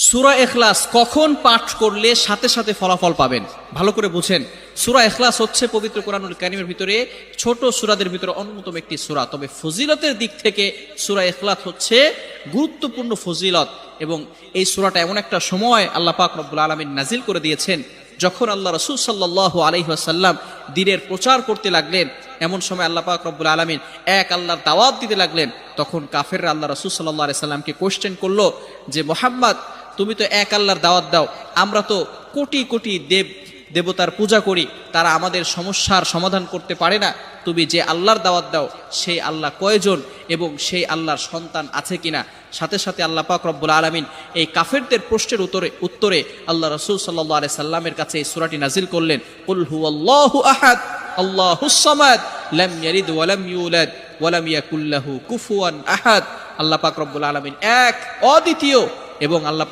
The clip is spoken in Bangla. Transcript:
সূরা ইখলাস কখন পাঠ করলে সাথে সাথে ফলাফল পাবেন? ভালো করে বুঝেন, সূরা ইখলাস হচ্ছে পবিত্র কোরআনুল কারীমের ভিতরে ছোট সূরাদের ভিতরে অন্যতম একটি সূরা। তবে ফজিলতের দিক থেকে সূরা ইখলাস হচ্ছে গুরুত্বপূর্ণ ফজিলত, এবং এই সূরাটা এমন একটা সময় আল্লাহ পাক রব্বুল আলামিন নাজিল করে দিয়েছেন যখন আল্লাহ রাসূল সাল্লাল্লাহু আলাইহি ওয়াসাল্লাম দ্বীনের প্রচার করতে লাগলেন। এমন সময় আল্লাহ পাক রব্বুল আলামিন এক আল্লাহর দাওয়াত দিতে লাগলেন। তখন কাফেররা আল্লাহ রাসূল সাল্লাল্লাহু আলাইহি সাল্লামকে কোশ্চেন করলো যে, মুহাম্মদ, তুমি তো এক আল্লাহর দাওয়াত দাও, আমরা তো কোটি কোটি দেবতার পূজা করি, তারা আমাদের সমস্যার সমাধান করতে পারে না। তুমি যে আল্লাহর দাওয়াত দাও সেই আল্লাহ কয়জন এবং সেই আল্লাহর সন্তান আছে কিনা? সাথে সাথে আল্লাহ পাক রব্বুল আলামিন এই কাফেরদের প্রশ্নের উত্তরে আল্লাহ রাসূল সাল্লাল্লাহু আলাইহি সাল্লামের কাছে এই সূরাটি নাজিল করলেন, কুল হুয়াল্লাহু আহাদ আল্লাহুস সামাদ লাম ইয়ালিদ ওয়া লাম ইউলাদ ওয়া লাম ইয়াকুল লাহু কুফুয়ান আহাদ। আল্লাহ পাক রব্বুল আলামিন এক, অদ্বিতীয়, এবং আল্লাহ পাক